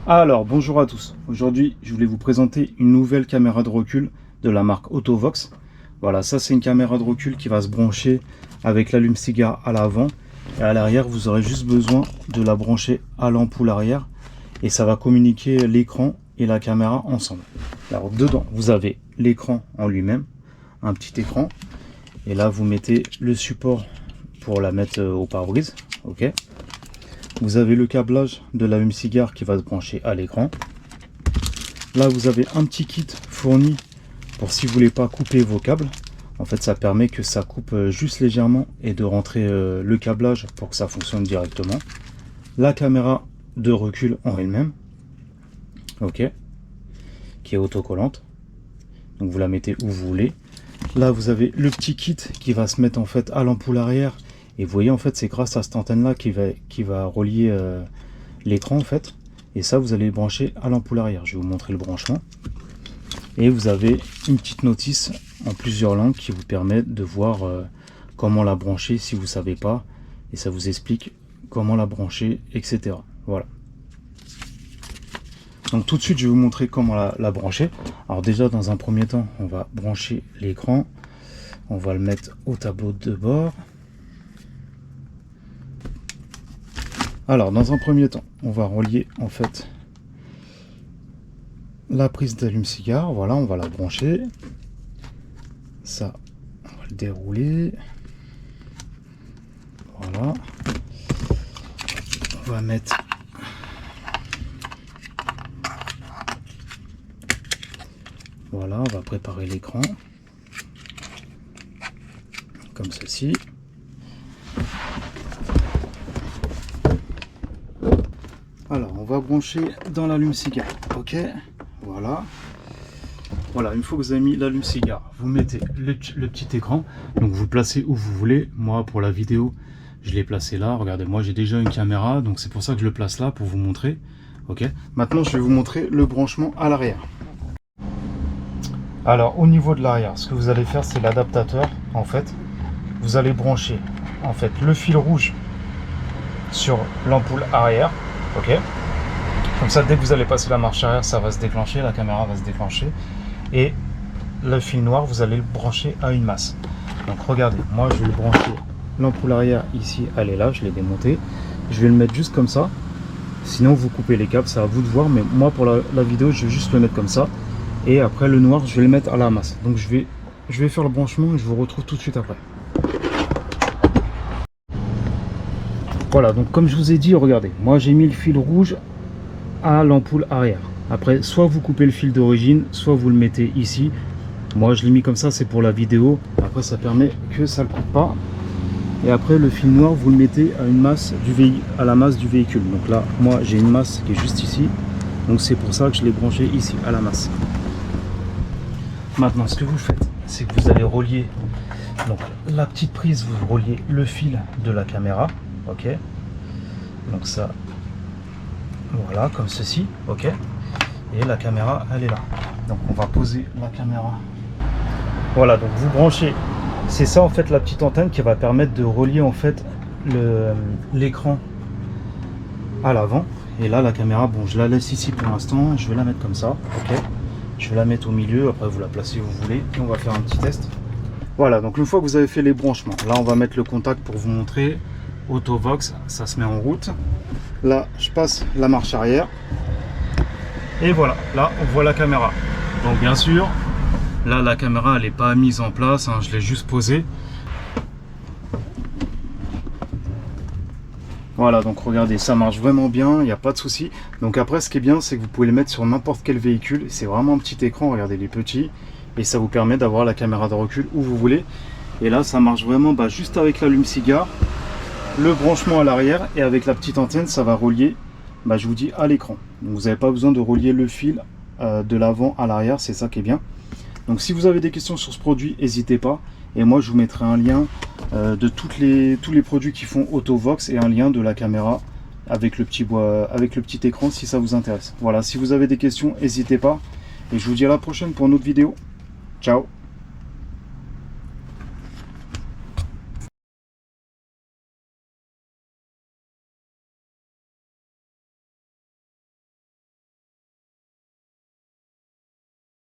Alors, bonjour à tous. Aujourd'hui, je voulais vous présenter une nouvelle caméra de recul de la marque Autovox. Voilà, ça c'est une caméra de recul qui va se brancher avec l'allume-cigare à l'avant. Et à l'arrière, vous aurez juste besoin de la brancher à l'ampoule arrière. Et ça va communiquer l'écran et la caméra ensemble. Alors, dedans, vous avez l'écran en lui-même, un petit écran. Et là, vous mettez le support pour la mettre au pare-brise. Ok. Vous avez le câblage de l'allume-cigare qui va se brancher à l'écran. Là, vous avez un petit kit fourni pour si vous voulez pas couper vos câbles. En fait, ça permet que ça coupe juste légèrement et de rentrer le câblage pour que ça fonctionne directement. La caméra de recul en elle-même, ok, qui est autocollante. Donc vous la mettez où vous voulez. Là, vous avez le petit kit qui va se mettre en fait à l'ampoule arrière. Et vous voyez, en fait, c'est grâce à cette antenne-là qui va relier l'écran, en fait. Et ça, vous allez le brancher à l'ampoule arrière. Je vais vous montrer le branchement. Et vous avez une petite notice en plusieurs langues qui vous permet de voir comment la brancher si vous ne savez pas. Et ça vous explique comment la brancher, etc. Voilà. Donc tout de suite, je vais vous montrer comment la brancher. Alors déjà, dans un premier temps, on va brancher l'écran. On va le mettre au tableau de bord. Alors, dans un premier temps, on va relier en fait la prise d'allume-cigare. Voilà, on va la brancher. Ça, on va le dérouler. Voilà. On va mettre voilà, on va préparer l'écran comme ceci. Alors, on va brancher dans l'allume-cigare. Ok, voilà. Voilà, une fois que vous avez mis l'allume-cigare, vous mettez le petit écran. Donc, vous le placez où vous voulez. Moi, pour la vidéo, je l'ai placé là. Regardez, moi, j'ai déjà une caméra. Donc, c'est pour ça que je le place là, pour vous montrer. Ok. Maintenant, je vais vous montrer le branchement à l'arrière. Alors, au niveau de l'arrière, ce que vous allez faire, c'est l'adaptateur. En fait, vous allez brancher en fait le fil rouge sur l'ampoule arrière. Ok, comme ça, dès que vous allez passer la marche arrière, ça va se déclencher, la caméra va se déclencher. Et le fil noir, vous allez le brancher à une masse. Donc regardez, moi je vais le brancher, l'ampoule arrière ici, elle est là, je l'ai démontée. Je vais le mettre juste comme ça. Sinon vous coupez les câbles, c'est à vous de voir. Mais moi pour la vidéo, je vais juste le mettre comme ça. Et après le noir, je vais le mettre à la masse. Donc je vais faire le branchement et je vous retrouve tout de suite après. Voilà, donc comme je vous ai dit, regardez, moi j'ai mis le fil rouge à l'ampoule arrière. Après, soit vous coupez le fil d'origine, soit vous le mettez ici. Moi je l'ai mis comme ça, c'est pour la vidéo. Après ça permet que ça ne coupe pas. Et après le fil noir, vous le mettez à une masse à la masse du véhicule. Donc là, moi j'ai une masse qui est juste ici. Donc c'est pour ça que je l'ai branché ici, à la masse. Maintenant, ce que vous faites, c'est que vous allez relier donc la petite prise, vous reliez le fil de la caméra. Ok, donc ça, voilà, comme ceci, ok, et la caméra, elle est là. Donc on va poser la caméra. Voilà, donc vous branchez, c'est ça en fait la petite antenne qui va permettre de relier en fait l'écran à l'avant. Et là la caméra, bon, je la laisse ici pour l'instant, je vais la mettre comme ça, ok, je vais la mettre au milieu, après vous la placez où vous voulez, et on va faire un petit test. Voilà, donc une fois que vous avez fait les branchements, là on va mettre le contact pour vous montrer. Autovox, ça se met en route. Là, je passe la marche arrière. Et voilà, là, on voit la caméra. Donc, bien sûr, là, la caméra, elle n'est pas mise en place. Hein, je l'ai juste posée. Voilà, donc regardez, ça marche vraiment bien. Il n'y a pas de souci. Donc, après, ce qui est bien, c'est que vous pouvez le mettre sur n'importe quel véhicule. C'est vraiment un petit écran. Regardez, les petits. Et ça vous permet d'avoir la caméra de recul où vous voulez. Et là, ça marche vraiment juste avec l'allume-cigare. Le branchement à l'arrière et avec la petite antenne, ça va relier, je vous dis, à l'écran. Donc vous n'avez pas besoin de relier le fil de l'avant à l'arrière, c'est ça qui est bien. Donc si vous avez des questions sur ce produit, n'hésitez pas. Et moi je vous mettrai un lien de tous les produits qui font Autovox et un lien de la caméra avec le petit écran si ça vous intéresse. Voilà, si vous avez des questions, n'hésitez pas. Et je vous dis à la prochaine pour une autre vidéo. Ciao!